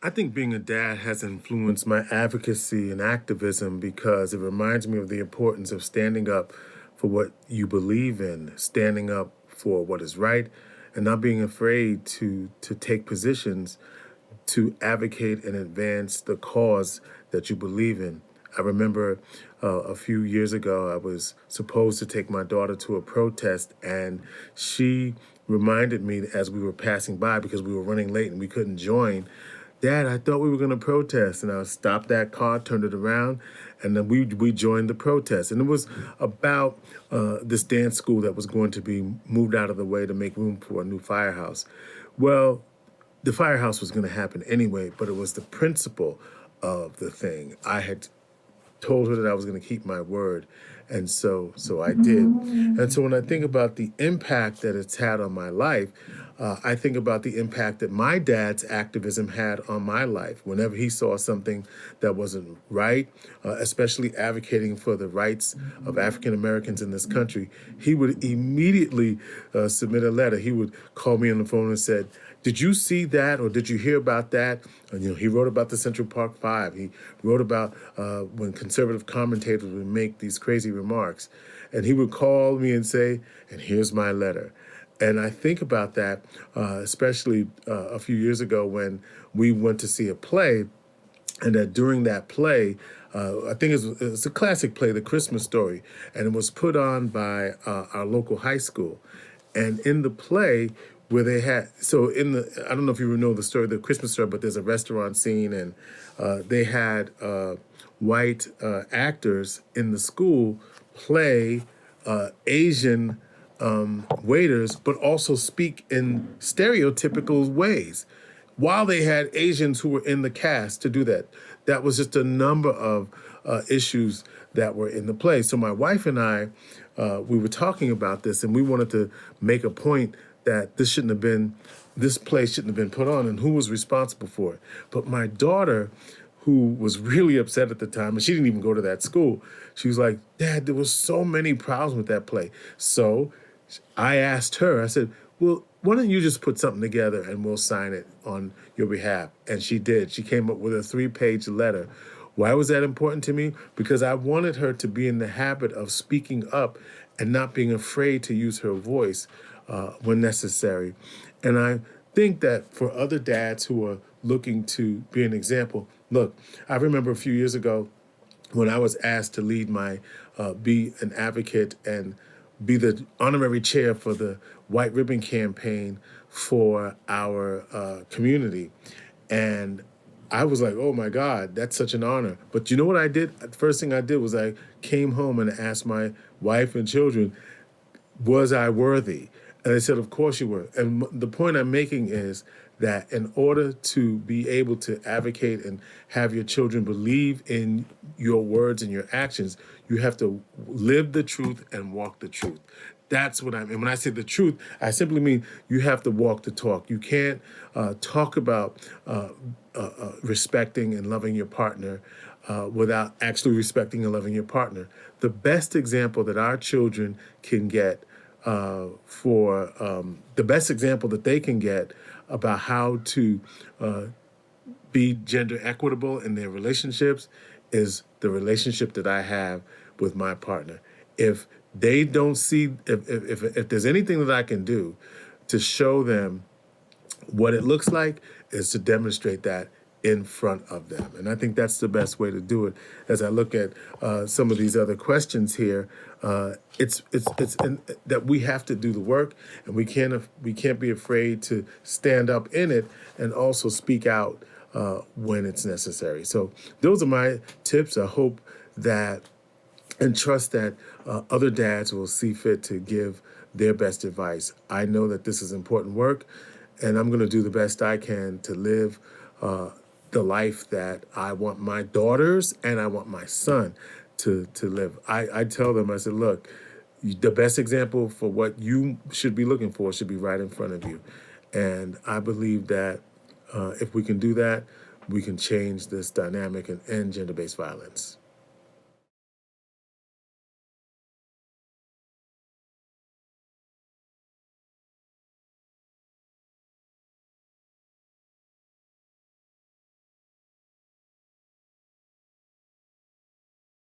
I think being a dad has influenced my advocacy and activism because it reminds me of the importance of standing up for what you believe in, standing up for what is right, and not being afraid to take positions to advocate and advance the cause that you believe in. I remember a few years ago, I was supposed to take my daughter to a protest, and she reminded me as we were passing by because we were running late and we couldn't join. Dad, I thought we were going to protest. And I stopped that car, turned it around, and then we joined the protest. And it was about this dance school that was going to be moved out of the way to make room for a new firehouse. Well, the firehouse was going to happen anyway, but it was the principle of the thing. I had told her that I was going to keep my word, and so I did. And so when I think about the impact that it's had on my life, I think about the impact that my dad's activism had on my life. Whenever he saw something that wasn't right, especially advocating for the rights of African Americans in this country, he would immediately submit a letter. He would call me on the phone and said, "Did you see that, or did you hear about that?" And, he wrote about the Central Park Five. He wrote about when conservative commentators would make these crazy remarks. And he would call me and say, "And here's my letter." And I think about that, especially a few years ago when we went to see a play, and that during that play, I think it's a classic play, The Christmas Story, and it was put on by our local high school. And in the play, where they had, I don't know if you know the story, The Christmas Story, but there's a restaurant scene, and they had white actors in the school play Asian waiters, but also speak in stereotypical ways, while they had Asians who were in the cast to do that. That was just a number of issues that were in the play. So my wife and I, we were talking about this, and we wanted to make a point that this play shouldn't have been put on, and who was responsible for it. But my daughter, who was really upset at the time, and she didn't even go to that school, she was like, "Dad, there was so many problems with that play." So I asked her, I said, "Well, why don't you just put something together and we'll sign it on your behalf?" And she did. She came up with a 3-page letter. Why was that important to me? Because I wanted her to be in the habit of speaking up and not being afraid to use her voice when necessary. And I think that for other dads who are looking to be an example, look, I remember a few years ago when I was asked to lead be an advocate and be the honorary chair for the White Ribbon Campaign for our community. And I was like, oh my God, that's such an honor. But you know what I did? The first thing I did was I came home and asked my wife and children, was I worthy? And they said, of course you were. And the point I'm making is that in order to be able to advocate and have your children believe in your words and your actions, you have to live the truth and walk the truth. That's what I mean. When I say the truth, I simply mean you have to walk the talk. You can't talk about respecting and loving your partner without actually respecting and loving your partner. The best example that our children can get the best example that they can get about how to be gender equitable in their relationships is the relationship that I have with my partner. If they don't see, if there's anything that I can do to show them what it looks like, is to demonstrate that in front of them. And I think that's the best way to do it. As I look at some of these other questions here, it's that we have to do the work, and we can't be afraid to stand up in it and also speak out when it's necessary. So those are my tips. I hope that and trust that other dads will see fit to give their best advice. I know that this is important work, and I'm going to do the best I can to live the life that I want my daughters and I want my son to live. I tell them, I said, look, the best example for what you should be looking for should be right in front of you. And I believe that if we can do that, we can change this dynamic and end gender-based violence.